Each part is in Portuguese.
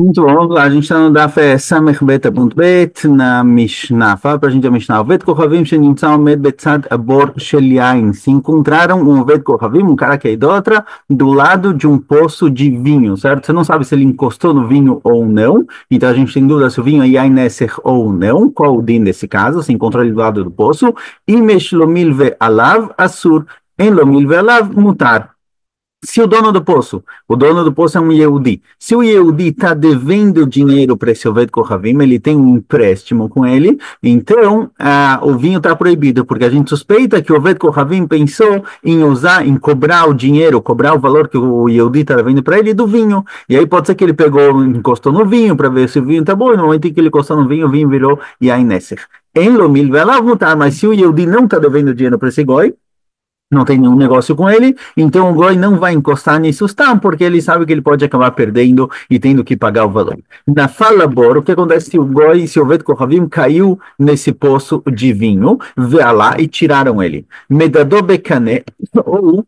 Muito bom, vamos lá. A gente está no Daf Samech Beta.bet, na Mishnah. Fala pra gente a Mishnah. Ovet Kohavim Shenimtzah Omed Betzad Abor Shel Yain. Se encontraram um Ovet Kohavim, um cara que é idólatra, do lado de um poço de vinho, certo? Você não sabe se ele encostou no vinho ou não. Então a gente tem dúvida se o vinho é Yain Neser ou não. Qual o din desse caso? Se encontrou ele do lado do poço. Imesh Lomil Ve Alav Asur. En Lomil Ve Alav Mutar. Se o dono do poço é um Yehudi, se o Yehudi está devendo dinheiro para esse Oved Kohavim, ele tem um empréstimo com ele, então o vinho está proibido, porque a gente suspeita que o Oved Kohavim pensou em usar, em cobrar o dinheiro, cobrar o valor que o Yehudi está devendo para ele do vinho, e aí pode ser que ele pegou, encostou no vinho para ver se o vinho está bom, e no momento em que ele encostou no vinho, o vinho virou Yain Neser. Em Lomil Velav Mutar, mas se o Yehudi não está devendo dinheiro para esse goi, não tem nenhum negócio com ele, então o Goi não vai encostar nisso, porque ele sabe que ele pode acabar perdendo e tendo que pagar o valor. Na fala Bor, o que acontece se o Goi, se o Oved Kohavim caiu nesse poço de vinho, vê lá e tiraram ele. Medador Bekane, ou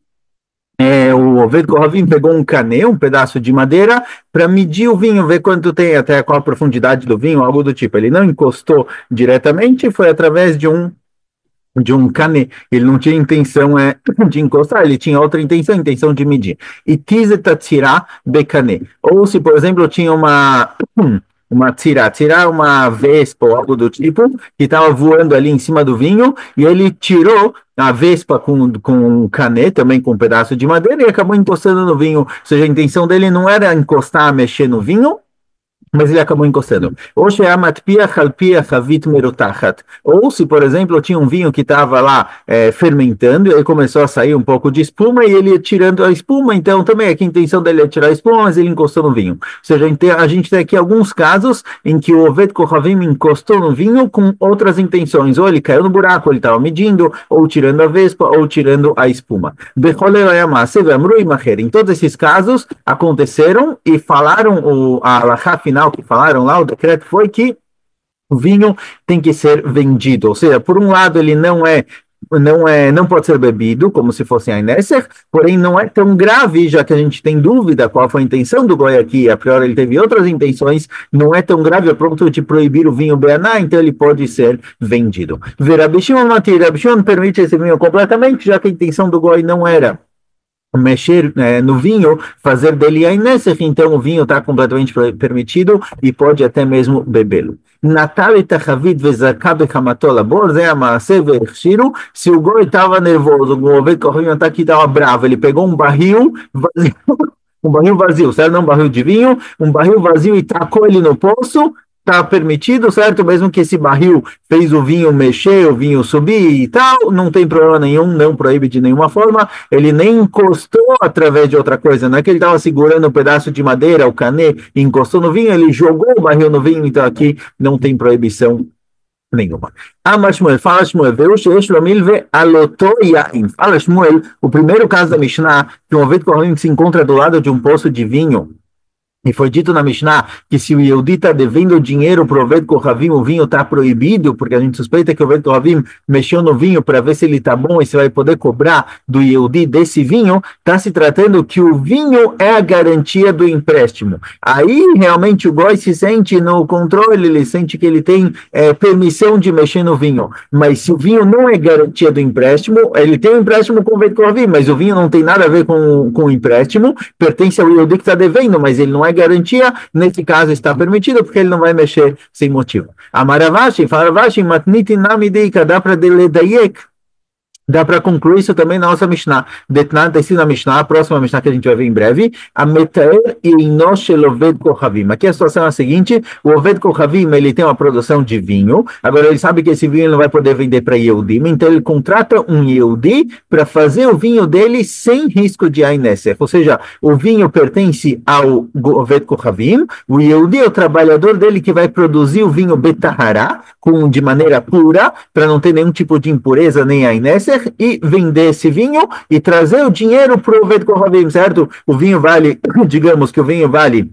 o Oved Kohavim pegou um canê, um pedaço de madeira, para medir o vinho, ver quanto tem, até qual a profundidade do vinho, algo do tipo. Ele não encostou diretamente, foi através de um cane, ele não tinha intenção de encostar, ele tinha outra intenção, a intenção de medir. E tirar becane. Ou se, por exemplo, tinha uma tirar uma vespa ou algo do tipo, que estava voando ali em cima do vinho, e ele tirou a vespa com um cane, também com um pedaço de madeira, e acabou encostando no vinho. Ou seja, a intenção dele não era encostar, mexer no vinho, mas ele acabou encostando. Ou se, por exemplo, tinha um vinho que estava lá fermentando, e aí começou a sair um pouco de espuma, e ele ia tirando a espuma, então também aqui a intenção dele é tirar a espuma, mas ele encostou no vinho. Ou seja, a gente tem aqui alguns casos em que o Oved Kohavim encostou no vinho com outras intenções, ou ele caiu no buraco, ou ele estava medindo, ou tirando a vespa, ou tirando a espuma. Em todos esses casos, aconteceram e falaram a alahá final que falaram lá, o decreto foi que o vinho tem que ser vendido, ou seja, por um lado ele não pode ser bebido, como se fosse Yain Neser, porém não é tão grave, já que a gente tem dúvida qual foi a intenção do Goi aqui, a priori ele teve outras intenções, não é tão grave a ponto de proibir o vinho Beaná, então ele pode ser vendido. Rabi Shimon permite esse vinho completamente, já que a intenção do Goi não era mexer no vinho, fazer dele Yain Neser, então o vinho está completamente permitido e pode até mesmo bebê-lo. Natal e Tachavid vezakabe kamatola borze amase vershiro. Se o Goi estava nervoso, o Oved Kohavim aqui estava bravo, ele pegou um barril vazio, um barril vazio, certo? Não um barril de vinho, um barril vazio e tacou ele no poço. Está permitido, certo? Mesmo que esse barril fez o vinho mexer, o vinho subir e tal, não tem problema nenhum, não proíbe de nenhuma forma. Ele nem encostou através de outra coisa, não é que ele estava segurando um pedaço de madeira, o canê, e encostou no vinho, ele jogou o barril no vinho, então aqui não tem proibição nenhuma. Shmuel, fala Shmuel, fala Shmuel, o primeiro caso da Mishnah, que um Oved Kohavim se encontra do lado de um poço de vinho. E foi dito na Mishnah que se o Yehudi está devendo dinheiro para o Oved Kohavim, o vinho está proibido, porque a gente suspeita que o Oved Kohavim mexeu no vinho para ver se ele está bom e se vai poder cobrar do Yehudi desse vinho, está se tratando que o vinho é a garantia do empréstimo. Aí realmente o Goi se sente no controle, ele sente que ele tem permissão de mexer no vinho. Mas se o vinho não é garantia do empréstimo, ele tem um empréstimo com o Oved Kohavim, mas o vinho não tem nada a ver com o empréstimo, pertence ao Yehudi que está devendo, mas ele não é garantia, nesse caso está permitido, porque ele não vai mexer sem motivo. Amaravashi, Faravashi, Matniti Namideika, dá para deledayek. Dá para concluir isso também na nossa Mishnah. Detnan está escrito na Mishnah, a próxima Mishnah que a gente vai ver em breve. A Metaer Ino Shel Oved Kohavim. Aqui a situação é a seguinte: o Oved Kohavim ele tem uma produção de vinho. Agora ele sabe que esse vinho ele não vai poder vender para Yehudim, então ele contrata um Yehudi para fazer o vinho dele sem risco de Yain Neser. Ou seja, o vinho pertence ao Oved Kohavim. O Yehudi é o trabalhador dele que vai produzir o vinho Betahara de maneira pura, para não ter nenhum tipo de impureza nem Yain Neser, e vender esse vinho e trazer o dinheiro para o Oved Kohavim, certo? O vinho vale, digamos que o vinho vale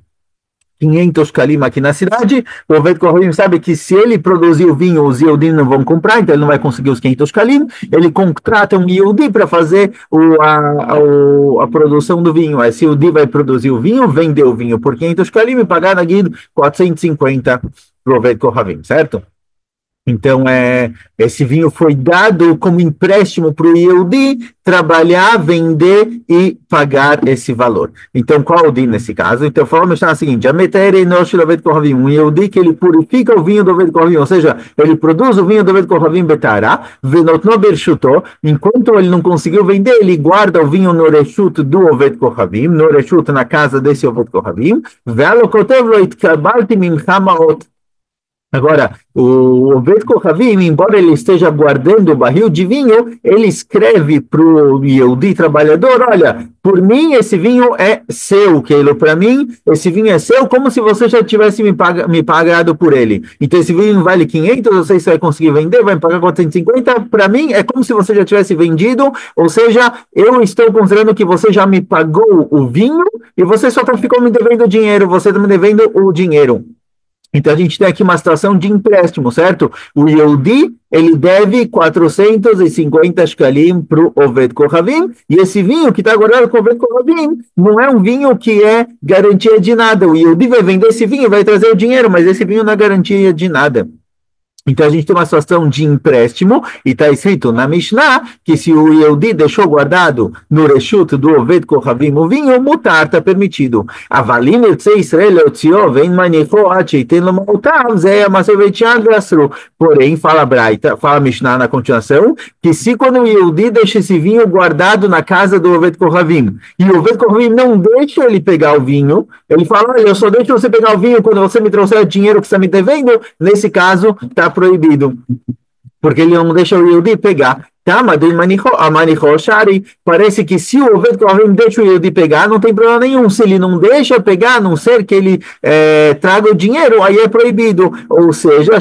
500 kalim aqui na cidade, o Oved Kohavim sabe que se ele produzir o vinho, os Yehudim não vão comprar, então ele não vai conseguir os 500 kalim, ele contrata um Yehudi para fazer a produção do vinho. Esse Yehudi vai produzir o vinho, vender o vinho por 500 kalim e pagar na guida 450 para o Oved Kohavim, certo? Então, esse vinho foi dado como empréstimo para o Yehudi trabalhar, vender e pagar esse valor. Então, qual o din nesse caso? Então, falamos o seguinte, um Yehudi que ele purifica o vinho do Oved Kohavim, ou seja, ele produz o vinho do Oved Kohavim betara, venotno bershuto, enquanto ele não conseguiu vender, ele guarda o vinho no reshut do Oved Kohavim, no reshut na casa desse Oved Kohavim, ve'alokotev lo itkabalti mimcha ma'ot. Agora, o Oved Kohavim, embora ele esteja guardando o barril de vinho, ele escreve para o Yehudi trabalhador, olha, por mim esse vinho é seu, Keilo, para mim esse vinho é seu, como se você já tivesse me pagado por ele. Então esse vinho vale 500, não sei se vai conseguir vender, vai me pagar 450, para mim é como se você já tivesse vendido, ou seja, eu estou considerando que você já me pagou o vinho e você só ficou me devendo dinheiro, você está me devendo o dinheiro. Então, a gente tem aqui uma situação de empréstimo, certo? O Yehudi, ele deve 450 shkalim para o Oved Kohavim, e esse vinho que está guardado com o Oved Kohavim não é um vinho que é garantia de nada. O Yehudi vai vender esse vinho e vai trazer o dinheiro, mas esse vinho não é garantia de nada. Então, a gente tem uma situação de empréstimo, e está escrito na Mishnah que se o Yehudi deixou guardado no reshut do Oved Kohavim o vinho, mutar está permitido. Avalim yotzei Israel yotzio vein manicho ad sheiten lo ma'utav ze yamaser veitian ve'asru. Porém, fala Braita, fala Mishnah na continuação, que se quando o Yehudi deixa esse vinho guardado na casa do Oved Kohavim, e o Oved Kohavim não deixa ele pegar o vinho, ele fala, olha, eu só deixo você pegar o vinho quando você me trouxer o dinheiro que você está me devendo, nesse caso, está proibido, porque ele não deixa o Yehudi pegar. Parece que se o Oved Kohavim deixa o Yehudi pegar, não tem problema nenhum. Se ele não deixa pegar, a não ser que ele traga o dinheiro, aí é proibido. Ou seja, a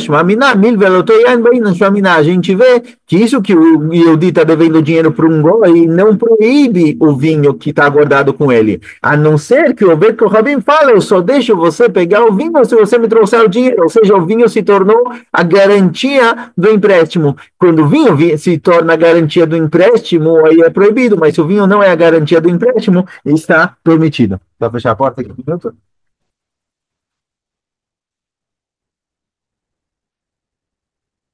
gente vê que isso que o Yehudi está devendo dinheiro para um goi não proíbe o vinho que está guardado com ele. A não ser que o Oved Kohavim fala, eu só deixo você pegar o vinho se você me trouxer o dinheiro. Ou seja, o vinho se tornou a garantia do empréstimo. Quando o vinho se torna a garantia do empréstimo, aí é proibido, mas se o vinho não é a garantia do empréstimo, está permitido. Vai fechar a porta aqui um minuto?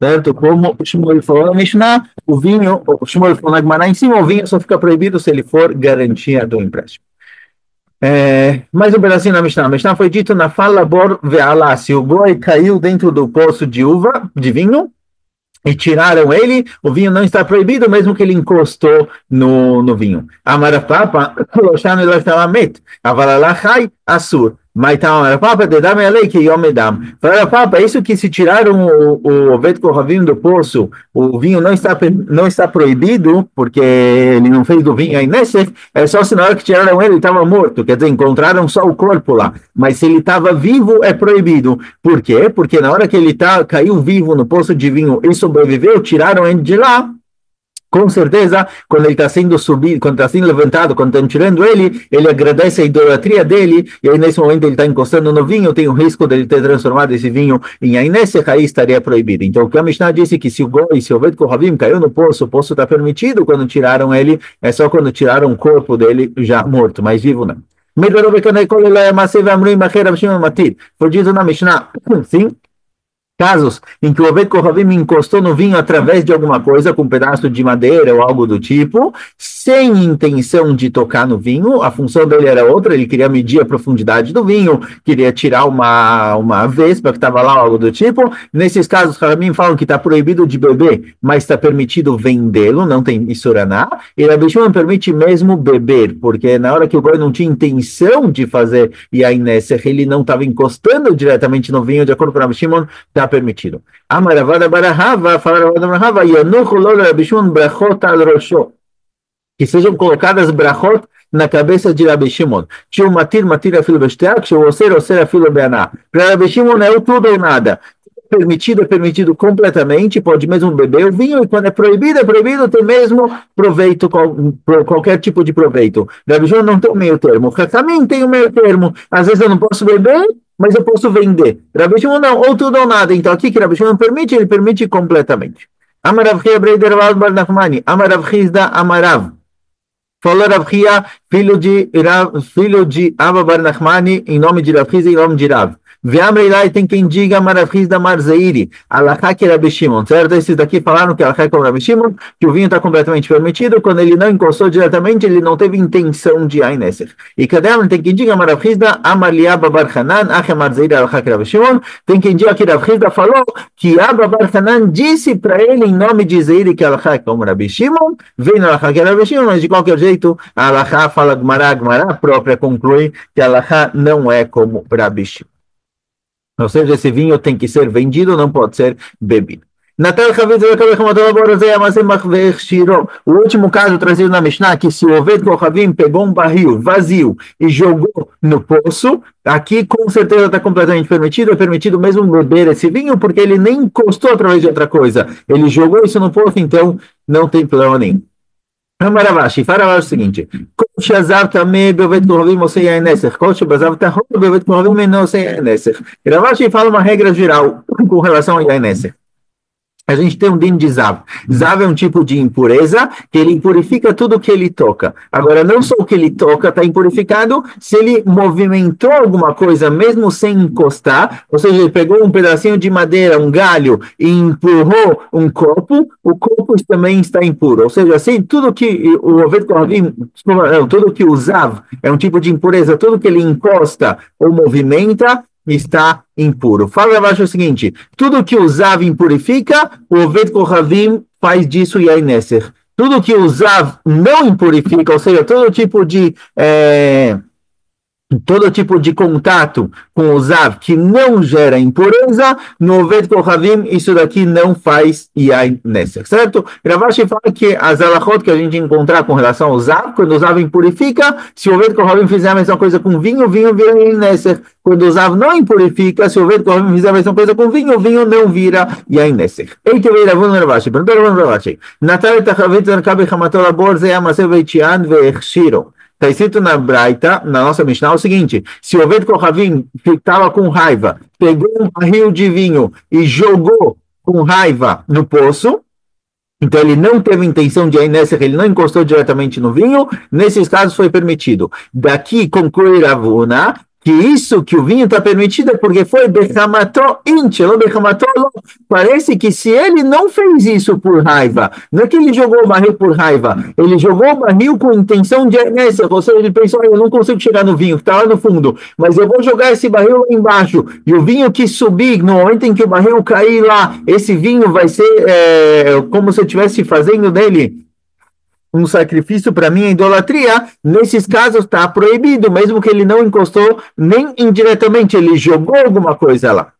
Certo? Como o Shmuel falou na Mishnah, o vinho, o Shmuel falou na Gemara em cima, o vinho só fica proibido se ele for garantia do empréstimo. Mais um pedacinho na Mishnah. A Mishnah foi dito na fala bor ve'alá, se o boi caiu dentro do poço de uva, de vinho, e tiraram ele, o vinho não está proibido, mesmo que ele encostou no vinho. Amarapapa, Loshano Elashtamet, Avalalachai, Assur. Papa, dedame a lei que yomedam. Falaram, Papa, isso que se tiraram o Oved Kohavim do poço, o vinho não está proibido, porque ele não fez do vinho aí nesse, é só se na hora que tiraram ele estava morto, quer dizer, encontraram só o corpo lá. Mas se ele estava vivo, é proibido. Por quê? Porque na hora que ele caiu vivo no poço de vinho e sobreviveu, tiraram ele de lá. Com certeza, quando ele está sendo subido, quando está sendo levantado, quando estão tirando ele agradece a idolatria dele, e aí nesse momento ele está encostando no vinho, tem o risco dele ter transformado esse vinho em Ainesse, aí estaria proibido. Então, o que a Mishnah disse que se o Oved Kohavim caiu no poço, o poço está permitido quando tiraram ele, é só quando tiraram o corpo dele já morto, mas vivo não. Foi dito na Mishnah, sim? Casos em que o Oved Kohavim encostou no vinho através de alguma coisa, com um pedaço de madeira ou algo do tipo, sem intenção de tocar no vinho, a função dele era outra, ele queria medir a profundidade do vinho, queria tirar uma vespa que estava lá, algo do tipo. Nesses casos, os Ramim falam que está proibido de beber, mas está permitido vendê-lo, não tem Isuraná, e Rabi Shimon permite mesmo beber, porque na hora que o goi não tinha intenção de fazer, e aí nessa ele não estava encostando diretamente no vinho, de acordo com Rabi Shimon, está permitido. Amaravada barahava, falaravada barahava, yanuchu lo Rabi Shimon brachot al rosho, que sejam colocadas brachot na cabeça de Rabi Shimon. Tio matir afilo besteak, tio oser afilo beaná. Para Rabi Shimon é o tudo ou nada. É permitido completamente, pode mesmo beber o vinho, e quando é proibido, tem mesmo proveito, qualquer tipo de proveito. Rabi Shimon não tem o meio termo. Rahamim tem o meio termo. Às vezes eu não posso beber, mas eu posso vender. Rabi Shimon não, ou tudo ou nada. Então aqui que Rabi Shimon permite, ele permite completamente. Amarav Chia Breider Bar Nachmani, Amarav Chizda Amarav. Falou Rav Chia, filho de Abba Bar Nachmani, em nome de Rav Chia e em nome de Rav. Veamreilai tem quem diga Marav da Marzeiri, Alachá que Rabi Shimon, certo? Esses daqui falaram que Alachá é Rabi Shimon, que o vinho está completamente permitido, quando ele não encostou diretamente, ele não teve intenção de Aineser. E Kadem tem quem diga Marav da Amalia Babar Hanan, Acha Marzeiri Alachá que Rabi Shimon, tem quem diga que Rav da falou que Abba Bar Hanan disse para ele em nome de Zeiri que Alachá é como Rabi Shimon, vem no Alachá que Rabi Shimon, mas de qualquer jeito, a Alachá fala Gmará própria conclui que a Alachá não é como Rabi Shimon. Ou seja, esse vinho tem que ser vendido, não pode ser bebido. O último caso trazido na Mishnah, que se o Oved Kohavim pegou um barril vazio e jogou no poço, aqui com certeza está completamente permitido, é permitido mesmo beber esse vinho, porque ele nem encostou através de outra coisa, ele jogou isso no poço, então não tem problema nenhum. Ravashi, fala o seguinte: Ravashi fala uma regra geral com relação a Yain. A gente tem um din de Zav. Zav é um tipo de impureza que ele impurifica tudo que ele toca. Agora, não só o que ele toca está impurificado, se ele movimentou alguma coisa, mesmo sem encostar, ou seja, ele pegou um pedacinho de madeira, um galho, e empurrou um copo, o copo também está impuro. Ou seja, assim, tudo que o Oved Kohavim, tudo que o Zav é um tipo de impureza, tudo que ele encosta ou movimenta, está impuro. Fala abaixo o seguinte: tudo que o Zav impurifica, o Oved Kohavim faz disso e Aineser. Tudo que o Zav não impurifica, ou seja, todo tipo de contato com o Zav que não gera impureza, no Oved Kohavim, isso daqui não faz Yain Neser, certo? Ravashi fala que as alachot que a gente encontrar com relação ao Zav, quando o Zav impurifica, se o Oved Kohavim fizer a mesma coisa com vinho, vinho vira Yain Neser. Quando o Zav não impurifica, se o Oved Kohavim fizer a mesma coisa com vinho, vinho não vira Yain Neser. Eite veio Ravun Ravashi, perguntou Ravun Ravashi, Natal etachavit zankabe chamatola borze amasev veitian veechshiro. Está escrito na Braita, na nossa Mishnah, o seguinte: se o Oved Kohavim estava com raiva, pegou um barril de vinho e jogou com raiva no poço, então ele não teve intenção de Aineser, ele não encostou diretamente no vinho, nesses casos foi permitido. Daqui conclui Ravuna que isso que o vinho está permitido é porque foi Bechamató Inchelo, Bechamató. Parece que se ele não fez isso por raiva, não é que ele jogou o barril por raiva, ele jogou o barril com intenção de Aineser, ou seja, ele pensou: eu não consigo chegar no vinho, que está lá no fundo, mas eu vou jogar esse barril lá embaixo, e o vinho que subir, no momento em que o barril cair lá, esse vinho vai ser como se eu estivesse fazendo dele um sacrifício para mim, idolatria. Nesses casos está proibido, mesmo que ele não encostou nem indiretamente, ele jogou alguma coisa lá.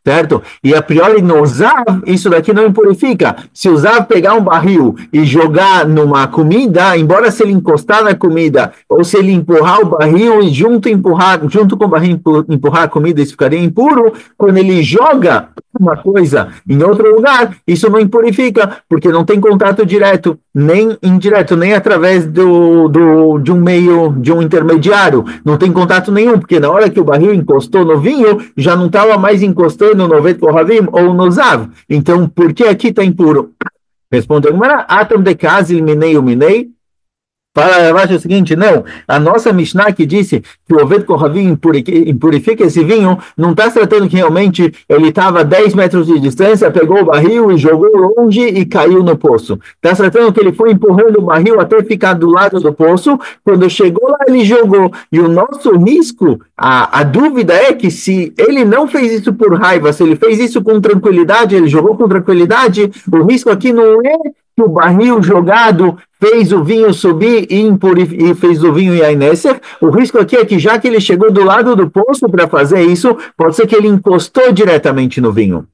Certo? E a priori no Zav, isso daqui não impurifica. Se o Zav pegar um barril e jogar numa comida, embora se ele encostar na comida, ou se ele empurrar o barril e junto com o barril empurrar a comida, isso ficaria impuro. Quando ele joga uma coisa em outro lugar, isso não impurifica, porque não tem contato direto, nem indireto, nem através de um meio, de um intermediário. Não tem contato nenhum, porque na hora que o barril encostou no vinho, já não estava mais encostando no Oved Kohavim ou no Zav. Então, por que aqui está impuro? Responde a Gemara: Atam de casa, eliminei o minei. Fala abaixo o seguinte: não, a nossa Mishnah que disse que o Oved Kohavim impurifica esse vinho, não está tratando que realmente ele estava a 10 metros de distância, pegou o barril e jogou longe e caiu no poço. Está tratando que ele foi empurrando o barril até ficar do lado do poço, quando chegou lá ele jogou. E o nosso risco, a dúvida é que se ele não fez isso por raiva, se ele fez isso com tranquilidade, ele jogou com tranquilidade, o risco aqui não é que o barril jogado fez o vinho subir e fez o vinho Aineser. O risco aqui é que, já que ele chegou do lado do poço para fazer isso, pode ser que ele encostou diretamente no vinho.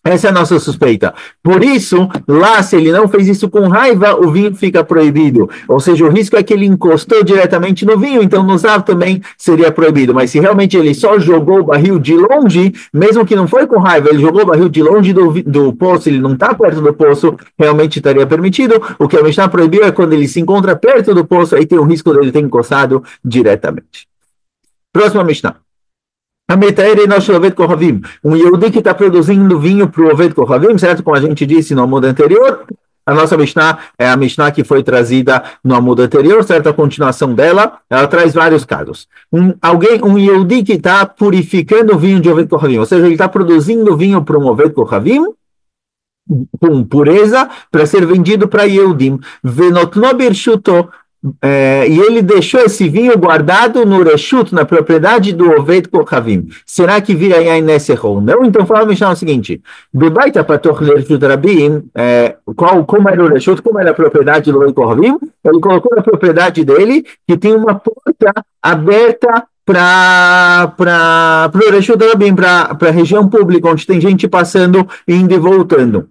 Essa é a nossa suspeita. Por isso, lá, se ele não fez isso com raiva, o vinho fica proibido. Ou seja, o risco é que ele encostou diretamente no vinho, então no Zav também seria proibido. Mas se realmente ele só jogou o barril de longe, mesmo que não foi com raiva, ele jogou o barril de longe do poço, ele não está perto do poço, realmente estaria permitido. O que a Mishnah proibiu é quando ele se encontra perto do poço, aí tem o risco dele ter encostado diretamente. Próxima Mishnah. A Metaere nós Oved Kohavim, um Yehudi que está produzindo vinho para o Oved Kohavim, certo? Como a gente disse no amudo anterior, a nossa Mishnah é a Mishnah que foi trazida no amudo anterior, certo? A continuação dela, ela traz vários casos. Um Yehudi que está purificando o vinho de Oved Kohavim, ou seja, ele está produzindo vinho para um Oved Kohavim, com pureza, para ser vendido para Yehudim. Venotno birshuto, e ele deixou esse vinho guardado no Reshut, na propriedade do Oved Kohavim. Será que vira Yain Nesech ou não? Então fala o seguinte: Bebaita patoch lereshut rabim, como era o Reshut, como era a propriedade do Oved Kohavim, ele colocou na propriedade dele que tem uma porta aberta para o Reshut Rabim, para a região pública, onde tem gente passando, indo e voltando.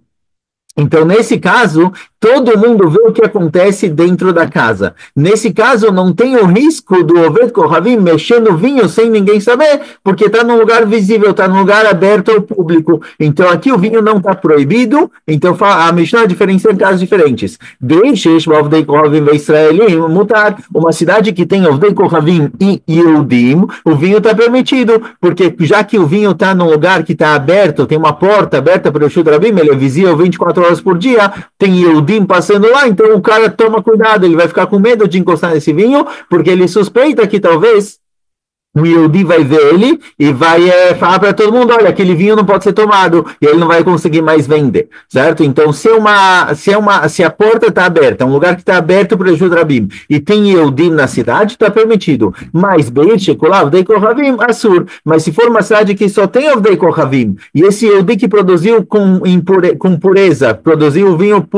Então, nesse caso, todo mundo vê o que acontece dentro da casa. Nesse caso, não tem o risco do Oved Kohavim mexer no vinho sem ninguém saber, porque está num lugar visível, está num lugar aberto ao público. Então, aqui o vinho não está proibido. Então, a Mishnah diferencia em casos diferentes. Oved Kohavim Israelim, mutar. Uma cidade que tem Oved Kohavim e Yehudim, o vinho está permitido, porque já que o vinho está num lugar que está aberto, tem uma porta aberta para o Reshut Rabim, ele é visível 24 horas por dia, tem Yehudim passando lá, então o cara toma cuidado, ele vai ficar com medo de encostar nesse vinho, porque ele suspeita que talvez o Yehudi vai ver ele e vai falar para todo mundo, olha, aquele vinho não pode ser tomado, e ele não vai conseguir mais vender, certo? Então, se a porta está aberta, um lugar que está aberto para o Reshut Rabim, e tem Yehudim na cidade, está permitido. Mas, mas se for uma cidade que só tem Ovdei Kohavim, e esse Yehudi que produziu com pureza, produziu o vinho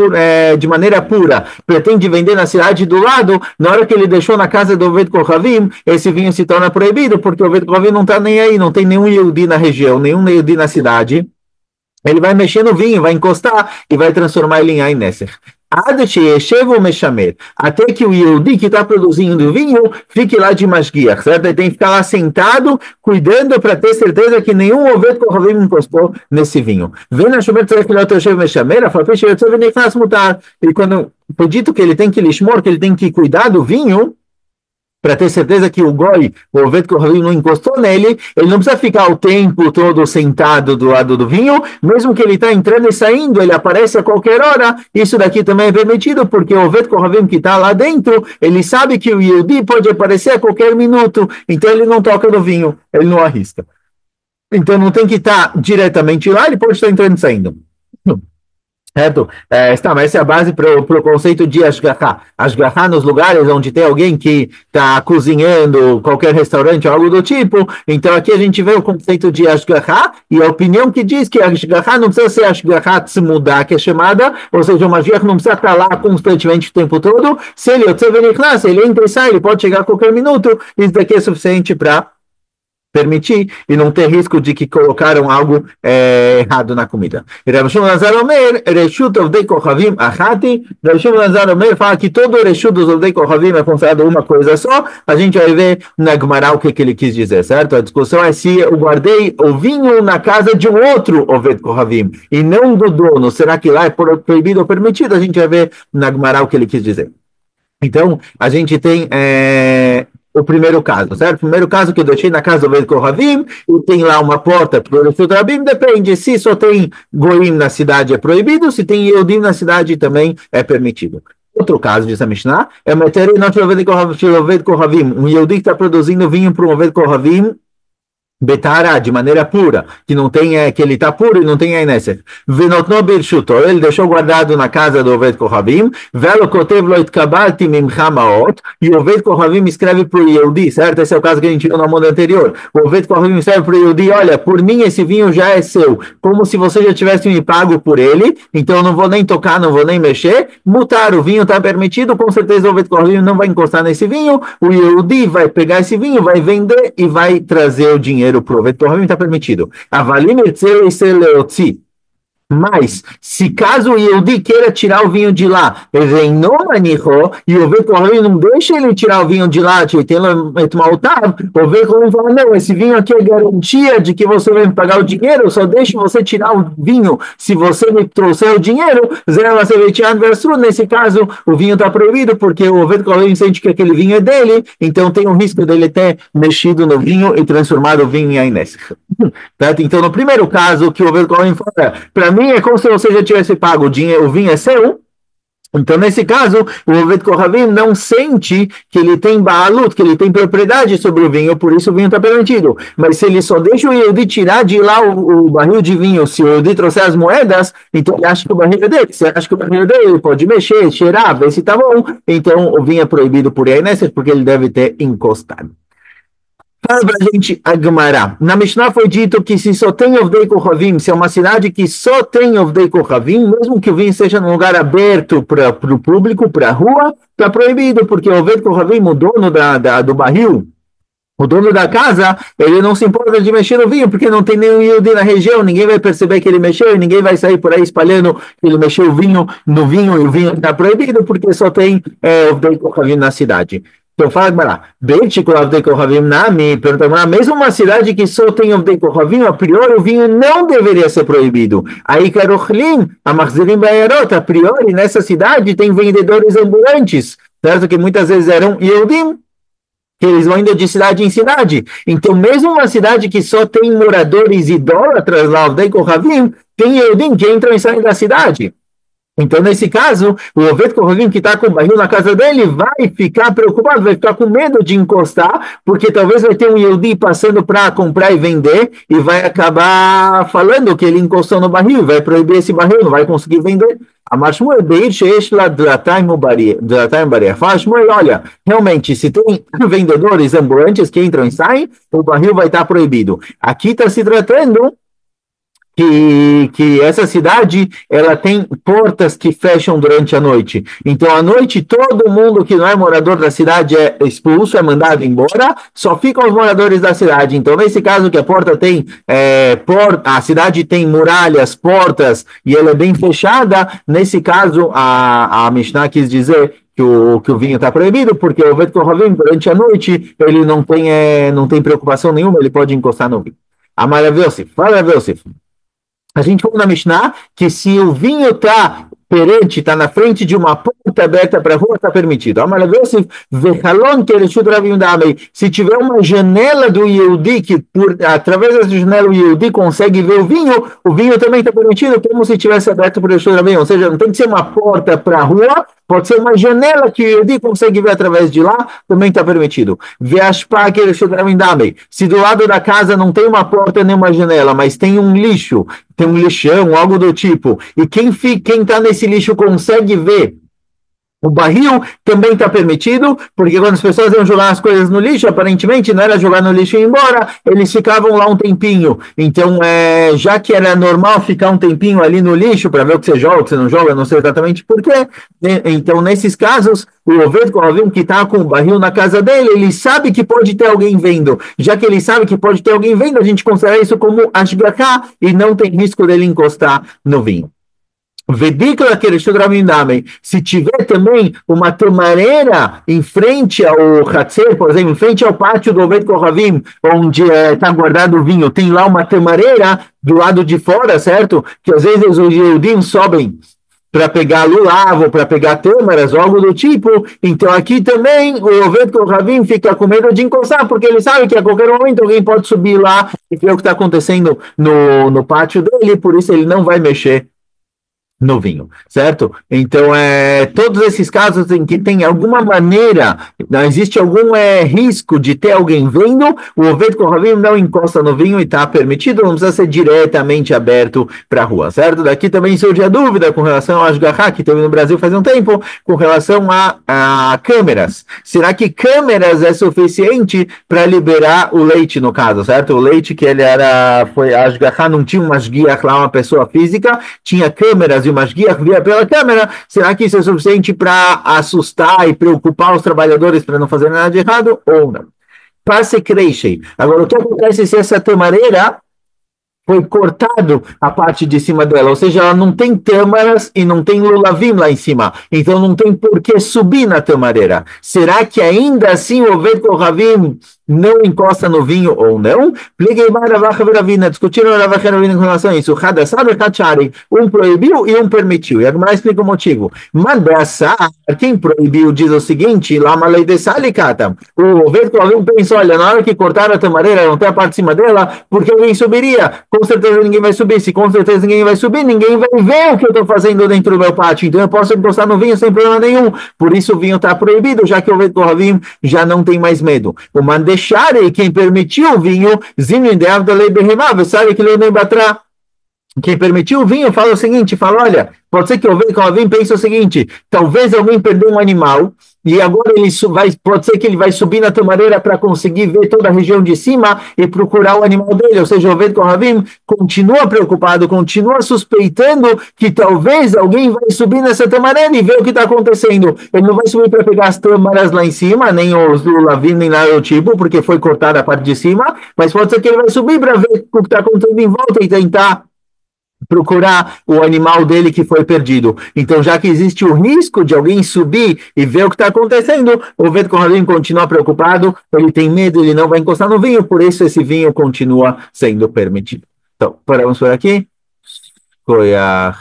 de maneira pura, pretende vender na cidade do lado, na hora que ele deixou na casa do Oved Kohavim, esse vinho se torna proibido, porque o Oved Kohavim não está nem aí, não tem nenhum Yehudi na região, nenhum Yehudi na cidade. Ele vai mexer no vinho, vai encostar e vai transformar ele em Yain Nesech. Até que o Yehudi que está produzindo o vinho fique lá de Mashgiach, certo? Ele tem que ficar lá sentado, cuidando para ter certeza que nenhum Oved Kohavim encostou nesse vinho. E quando foi dito que ele tem que lishmor, que ele tem que cuidar do vinho, para ter certeza que o Goi, o Oved Kohavim, não encostou nele, ele não precisa ficar o tempo todo sentado do lado do vinho, mesmo que ele está entrando e saindo, ele aparece a qualquer hora, isso daqui também é permitido, porque o Oved Kohavim que está lá dentro, ele sabe que o Yehudi pode aparecer a qualquer minuto, então ele não toca no vinho, ele não arrisca. Então não tem que estar diretamente lá, ele pode estar entrando e saindo. Certo? Mas essa é a base para o conceito de Ashgaha. Ashgaha nos lugares onde tem alguém que está cozinhando, qualquer restaurante ou algo do tipo. Então aqui a gente vê o conceito de Ashgaha e a opinião que diz que Ashgaha não precisa ser Ashgaha mudar, que é chamada, ou seja, o Mashiach não precisa estar lá constantemente o tempo todo. Se ele entra e sai, ele pode chegar a qualquer minuto. Isso daqui é suficiente para permitir e não ter risco de que colocaram algo errado na comida. Rav Shimon Lazar Omer, Reshut Ovdei Kohavim Achati. Rav Shimon Lazar Omer fala que todo o Reshut dos Ovdei Kohavim é considerado uma coisa só. A gente vai ver na Gemara o que ele quis dizer, certo? A discussão é se eu guardei o vinho na casa de um outro Oved Kohavim e não do dono. Será que lá é proibido ou permitido? A gente vai ver na Gemara o que ele quis dizer. Então, a gente tem o primeiro caso, certo? O primeiro caso que eu deixei na casa do Oved Kohavim, e tem lá uma porta para o Reshut Rabim, depende, se só tem Goim na cidade é proibido, se tem Yehudim na cidade também é permitido. Outro caso de Mishnah é o Oved Kohavim, um Yehudi que está produzindo vinho para o Oved Kohavim, Betara, de maneira pura, que não tem, que ele está puro e não tem Nesech. Venotno birshuto, ele deixou guardado na casa do Oved Kohavim, velo kotev lo itkabalti mimcha maot, e o Oved Kohavim escreve para o Yehudi, certo? Esse é o caso que a gente viu no mundo anterior. O Oved Kohavim escreve para o Yehudi, olha, por mim esse vinho já é seu, como se você já tivesse me pago por ele, então eu não vou nem tocar, não vou nem mexer, mutar, o vinho está permitido, com certeza o Oved Kohavim não vai encostar nesse vinho, o Yehudi vai pegar esse vinho, vai vender e vai trazer o dinheiro para o Oved Kohavim, está permitido. Avalim Ertzeu e Seleotzi. Mas, se caso o Yehudi queira tirar o vinho de lá, e o Oved Kohanim não deixa ele tirar o vinho de lá, o Oved Kohanim fala, não, esse vinho aqui é garantia de que você vai me pagar o dinheiro, eu só deixo você tirar o vinho se você me trouxer o dinheiro, nesse caso, o vinho está proibido, porque o Oved Kohanim sente que aquele vinho é dele, então tem um risco dele ter mexido no vinho e transformado o vinho em Ainés. Então, no primeiro caso, que o Oved Kohanim fala, para mim é como se você já tivesse pago o dinheiro, o vinho é seu. Então, nesse caso, o Oved Kohavim não sente que ele tem baalut, que ele tem propriedade sobre o vinho, por isso o vinho está permitido. Mas se ele só deixa o Yehudi tirar de lá o barril de vinho, se o Yehudi trouxer as moedas, então ele acha que o barril é dele. Se ele acha que o barril é dele, ele pode mexer, cheirar, ver se está bom. Então, o vinho é proibido por Yainessed, porque ele deve ter encostado. Fala pra gente a Gemara. Na Mishnah foi dito que se só tem Ovdei Kohavim, se é uma cidade que só tem Ovdei Kohavim, mesmo que o vinho seja num lugar aberto para o público, para a rua, está proibido, porque o Ovdei Kohavim, o dono do barril, o dono da casa, ele não se importa de mexer no vinho, porque não tem nenhum Yehudi na região, ninguém vai perceber que ele mexeu, e ninguém vai sair por aí espalhando que ele mexeu no vinho, e o vinho está proibido, porque só tem Ovdei Kohavim na cidade. Então fala, Gmará, mesmo uma cidade que só tem Ovdei Kohavim, a priori o vinho não deveria ser proibido. Aí, Karochlin, a Machzirim Bayarot, a priori nessa cidade tem vendedores ambulantes, certo? Que muitas vezes eram Yehudim, que eles vão indo de cidade em cidade. Então, mesmo uma cidade que só tem moradores idólatras lá, Ovdei Kohavim, tem Yehudim que entram e saem da cidade. Então, nesse caso, o Oved Kohavim que está com o barril na casa dele vai ficar preocupado, vai ficar com medo de encostar, porque talvez vai ter um Yehudi passando para comprar e vender e vai acabar falando que ele encostou no barril, vai proibir esse barril, não vai conseguir vender. A Mashmuel Beir Sheish La Dlataim Baria. Fala, Shmuel, olha, realmente, se tem vendedores ambulantes que entram e saem, o barril vai estar proibido. Aqui está se tratando que essa cidade ela tem portas que fecham durante a noite. Então, à noite, todo mundo que não é morador da cidade é expulso, é mandado embora, só ficam os moradores da cidade. Então, nesse caso que a porta tem a cidade tem muralhas, portas, e ela é bem fechada, nesse caso, a Mishnah quis dizer que o vinho está proibido, porque o Oved Kohavim, durante a noite, ele não tem preocupação nenhuma, ele pode encostar no vinho. Amar Yosef, fala Yosef. A gente falou na Mishnah que se o vinho está perante, está na frente de uma porta aberta para a rua, está permitido. Se tiver uma janela do Yehudi, que através dessa janela o Yehudi consegue ver o vinho também está permitido, como se tivesse aberto para o Reshut Rabbeinu. Ou seja, não tem que ser uma porta para a rua, pode ser uma janela que o Yehudi consegue ver através de lá, também está permitido. Se do lado da casa não tem uma porta nem uma janela, mas tem um lixo, tem um lixão, algo do tipo, e quem está nesse lixo consegue ver o barril, também está permitido, porque quando as pessoas iam jogar as coisas no lixo, aparentemente não era jogar no lixo e ir embora, eles ficavam lá um tempinho. Então, já que era normal ficar um tempinho ali no lixo para ver o que você joga, o que você não joga, não sei exatamente por quê. Então, nesses casos, o Oved Kohavim que está com o barril na casa dele, ele sabe que pode ter alguém vendo. Já que ele sabe que pode ter alguém vendo, a gente considera isso como ashgacha e não tem risco dele encostar no vinho. Se tiver também uma tamareira em frente ao Hatzer, por exemplo, em frente ao pátio do Oved Kohavim, onde está guardado o vinho, tem lá uma tamareira do lado de fora, certo? Que às vezes os Yehudim sobem para pegar lulavo, para pegar tâmaras, algo do tipo. Então aqui também o Oved Kohavim fica com medo de encostar, porque ele sabe que a qualquer momento alguém pode subir lá e ver o que está acontecendo no pátio dele, por isso ele não vai mexer no vinho, certo? Então, todos esses casos em que tem alguma maneira, não existe algum risco de ter alguém vendo, o Oved Kohavim não encosta no vinho e está permitido, não precisa ser diretamente aberto para a rua, certo? Daqui também surge a dúvida com relação ao ashgacha, que teve no Brasil faz um tempo, com relação a câmeras. Será que câmeras é suficiente para liberar o leite, no caso, certo? O leite que ele foi a ashgacha, não tinha um mashgiach lá, uma pessoa física, tinha câmeras e o mashgiach via pela câmera. Será que isso é suficiente para assustar e preocupar os trabalhadores para não fazer nada de errado ou não? Passe cresce. Agora, o que acontece se essa tamareira foi cortado a parte de cima dela, ou seja, ela não tem tâmaras e não tem lulavim lá em cima, então não tem por que subir na tamareira. Será que ainda assim o Oved Kohavim não encosta no vinho ou não? Discutiram Rav Acha e Ravina com relação a isso. Um proibiu e um permitiu. E a Gemara explica o motivo. Mandassar, quem proibiu diz o seguinte, lá lei de salicata. O Oved Kohavim pensou, olha, na hora que cortaram a tamareira, não tem a parte de cima dela, porque alguém subiria. Com certeza ninguém vai subir. Se com certeza ninguém vai subir, ninguém vai ver o que eu estou fazendo dentro do meu pátio. Então eu posso encostar no vinho sem problema nenhum. Por isso o vinho está proibido, já que o Oved Kohavim já não tem mais medo. O Mandeshare, quem permitiu o vinho, Zimni de Avdalei Behemá, sabe que ele nem batrá. Quem permitiu o vinho fala o seguinte, fala, olha, pode ser que o Kohavim pense o seguinte, talvez alguém perdeu um animal e agora ele pode ser que ele vai subir na tamareira para conseguir ver toda a região de cima e procurar o animal dele, ou seja, o Kohavim continua preocupado, continua suspeitando que talvez alguém vai subir nessa tamareira e ver o que está acontecendo. Ele não vai subir para pegar as tâmaras lá em cima, nem os lulavim, nem nada do tipo, porque foi cortada a parte de cima, mas pode ser que ele vai subir para ver o que está acontecendo em volta e tentar procurar o animal dele que foi perdido. Então, já que existe o risco de alguém subir e ver o que está acontecendo, o Oved Kohavim continua preocupado, ele tem medo, ele não vai encostar no vinho, por isso esse vinho continua sendo permitido. Então, paramos por aqui. Foi a